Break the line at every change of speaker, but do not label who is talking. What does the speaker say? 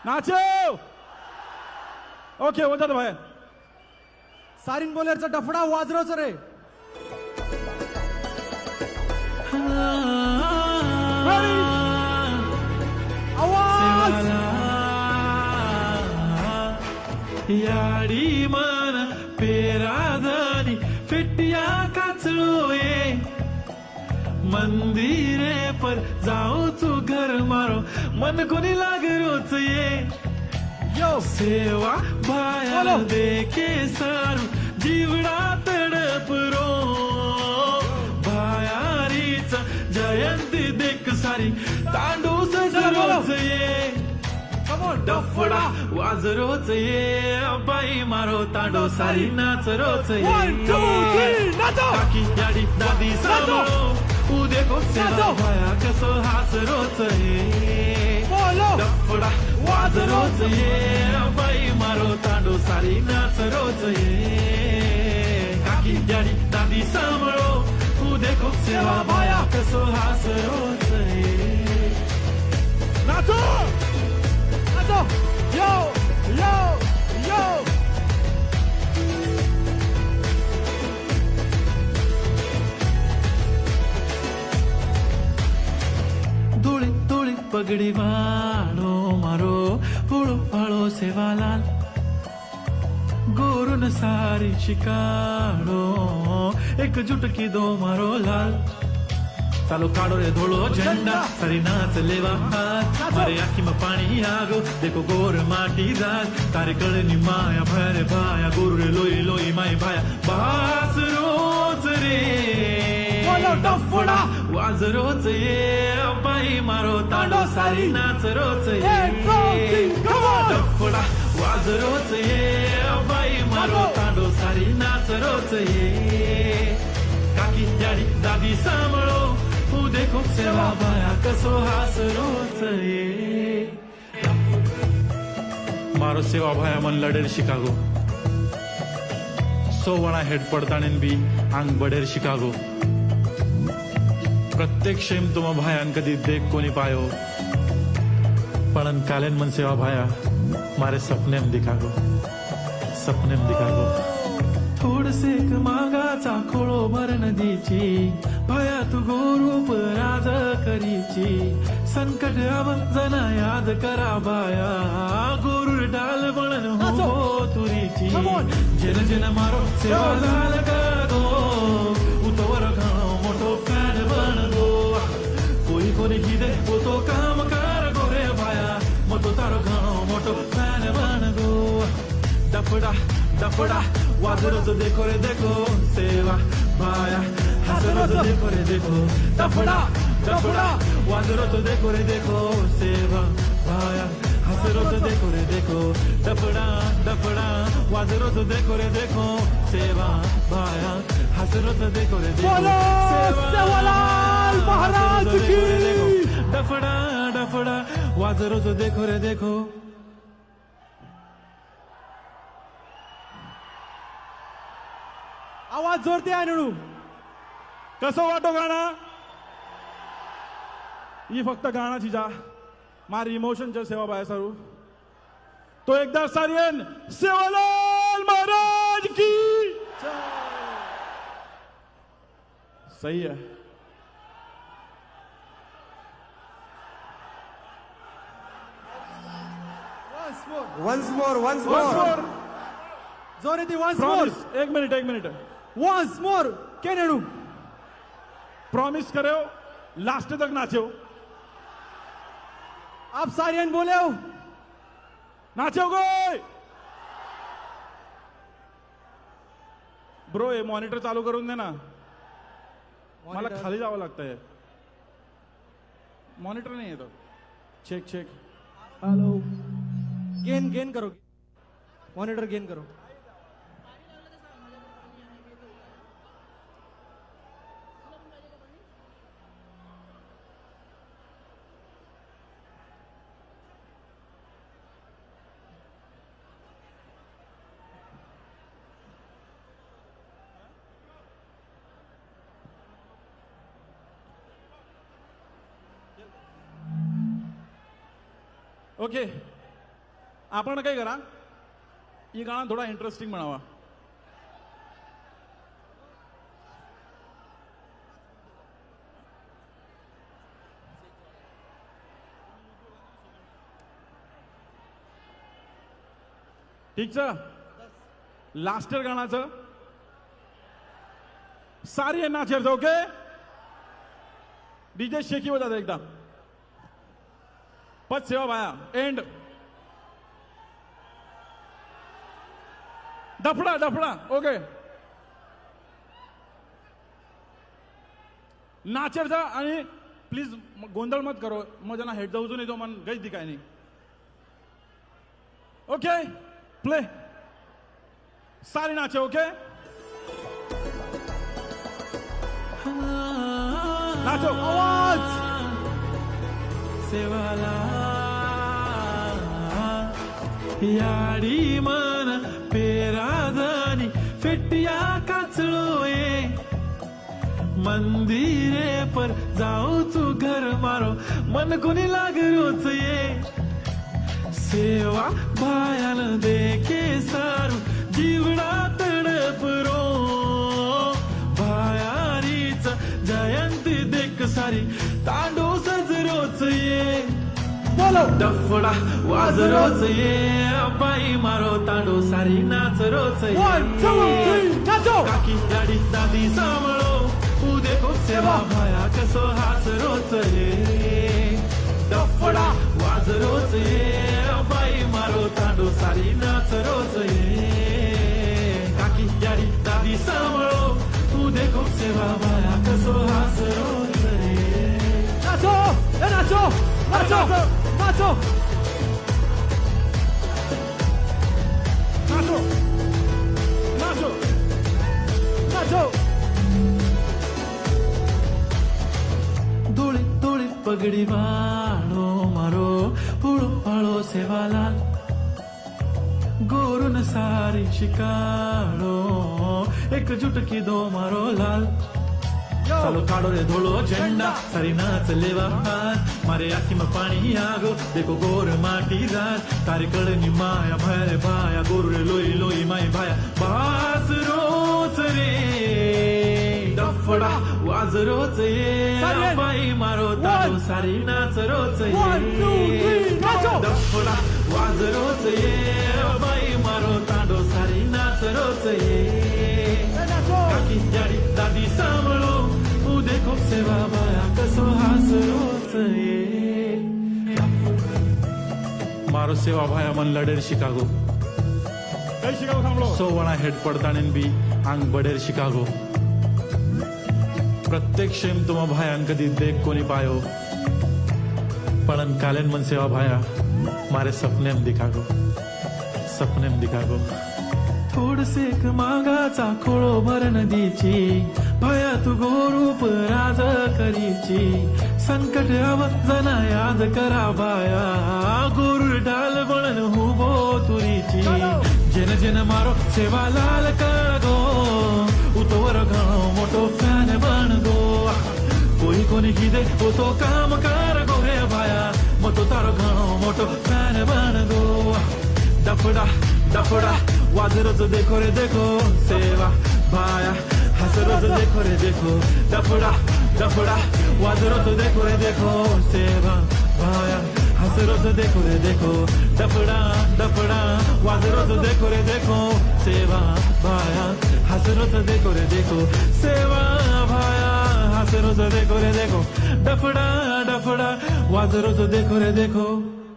नाचव. Okay होतात बाहेर.
सारीन बोलेरचा डफडा वाजरोच रे. आवाज
याडी मन पेराधनी फेटिया काचळोये मंदिरे पर जाऊ तू घर मारो मन कोणी लागरोच ये
यो
सेवा भाया
बोलो.
देखे सारू जीवडा तडपरो भायारीचा जयंती देख सारी तांडू सजरोच ये डफडा वाजरोच ये बाई मारो तांडो सारी नाच रोच ये
1 2 3 नाचो.
काकी याडी दादी सांभळो उदे को सेवा भाया कसो हास रोच ये
बोलो
डफडा वाजरोच ये बाई मारो तांडो सारी नाच रोच ये काकी याडी दादी सांभळो उदे को सेवा भाया कसो हास रोच ये
नाचो नाचो. यो यो यो
धुळी धुळी पगडी वाळो मारो फुळो फाळो सेवालाल गोरुन सारी शिकाळो एकजुट की दो मारो लाल चालो काढो रे धोळो झंडा सारी नाच लेवा हात मारे आखी में पाणी आगो देखो गोर माटी रात तारे कळनी माया भरे भाया गोरु रे लोई लोई माई भाया बास रोज रे
बोलो डफडा
वाज रोच ये बाई मारो तांडो सारी नाच रोच ये
1 2 3 come on.
डफडा वाज रोच ये बाई मारो तांडो सारी नाच रोच ये काकी याडी दादी सांभळो उदे खूप सेवा बाया कसो हास रोच ये मारो सेवा भाया मन लडेर शिकागो सोवणा हेड पडताणीन बी आंग बडेर शिकागो प्रत्येक शेम तुम भायान कधी देख कोणी पायो पण कालेन मन सेवा भाया मारे सपनेम दिखागो सपनेम दिखागो थोडसे मागाचा खोळो भर नदीची भया तू गोरूप राज करीची संकट जना याद करा बाया गोरुर डाल बळन हो तुरीची जेन जेन मारो सेवा झाल का गो उतवर घाणो मोठो फॅन बन गो कोणी कोणी किदे तो काम कर गो रे बाया मोठो तारो घाणो मोठो फॅन बन गो डफडा डफडा वाजरोच देखो रे देखो सेवा भाया हसरोच देखो रे देखो डफडा डफडा वाजरोच देखो रे देखो सेवा भाया हसरोच देखो रे देखो डफडा डफडा वाजरोच देखो रे देखो सेवा भाया हसरोच देखो रे देखो
बोलो सेवालाल महाराज की.
डफडा डफडा वाजरोच देखो रे देखो.
आवाज जोरते आणू.
कसं वाटो गाणं. ही फक्त गाण्याची जा मारी इमोशनच्या सेवा बाया सारू तो एकदा सारियन सेवालाल महाराज की सही है.
once more
Once more.
जोर येते once more.
Promise. एक मिनिट
once more के नेणू.
प्रॉमिस करो लास्ट तक नाचो.
आप सारियन बोले हो
नाचो गोय. ब्रो हे मॉनिटर चालू करून दे ना. मला खाली जावं लागतंय. मॉनिटर नाही येतो. Check check.
Hello gain gain करो मॉनिटर गेन करो.
ओके आपण काय करा ही गाणं थोडा इंटरेस्टिंग म्हणावा. ठीक છે लास्ट ईयर गाण्याचं सारी नाचेर ओके डीजे शेकी बजा एकदा पद सेवा भाया एंड डफडा डफडा ओके नाचेर जा आणि प्लीज गोंधळ मत करो मग ज्यांना हेड जाऊन येतो मन गैस दिखाय नाही. ओके प्ले सारी नाचे ओके नाचो आवाज
सेवाला याडी मन पेरादानी फेटिया काचळोए मंदिरे पर जाऊ तू घर मारो मन कोणी लाग रोच ये सेवा भायान देखे सारू जीवडा तडपरो भायारीच जयंती देख सारी तांडो सजरोच ये
बोलो
डफडा वाजरोच ये बाई मारो तांडो सारी नाच रोच ये
1 2 3 नाचो
काकी गाडी दादी सांभाळो उदे को सेवा भाया कसो हास रोच ये डफडा वाजरोच ये बाई मारो तांडो सारी नाच रोच ये काकी गाडी दादी सांभाळो उदे को सेवा भाया कसो हास रोच ये
नाचो ए नाचो नाचो नाचो
नाचो नाचो
नाचो
धोळी धोळी पगडी वाळो मारो हुळो हाळो सेवालाल गोरून सारी शिकाळो एक जुटकी दो मारो लाल चालो काढो रे धोळो झेंडा सारी नाच लेवा हात मारे आखी में पानी आगो देखो गोर माटी रात तारे कळनी माया भाया भाया गोर रे लोई लोई माय भाया बास रोच रे डफडा वाज रोच ये बाई मारो ताडो सारी नाच रोच ये
1 2 3 नाचो
डफडा वाज रोच ये बाई मारो ताडो सारी नाच रोच ये
नाचो
काकी जाडी दादी सांभाळो उदे को सेवा बाया कसो हास रोच ये मारो सेवा भाया मन लडेर शिकागो
काही शिकाऊ थांबलो
सोवणा हेड पडताणीन बी आंग बडेर शिकागो प्रत्येक शेम तुम भायान कदी देख कोनी पायो पण कालेन मन सेवा भाया मारे सपने में दिखागो सपने में दिखागो थोडसे मागाचा खोळो भर नदीची भया तू गोरूप राज करीची संकट जना याद करा बाया गोरू डाल बनन हुबो तुरीची जेन जेन मारो सेवा लाल कागो उतवर घणो मोटो फॅन बन गो कोई कोनी कीदे तो काम कर गो हे भाया मतो तारो घणो मोटो फॅन बन गो डफडा डफडा वाजरोज देखो रे देखो सेवा भाया हसरोज देखो रे देखो डफडा डफडा वाजरोज देखो रे देखो सेवा भाया हसरोज देखो रे देखो डफडा डफडा वाजरोज देखो रे देखो सेवा भाया हसरोज देखो रे देखो सेवा भाया हसरोज देखो रे देखो डफडा डफडा वाजरोज देखो रे देखो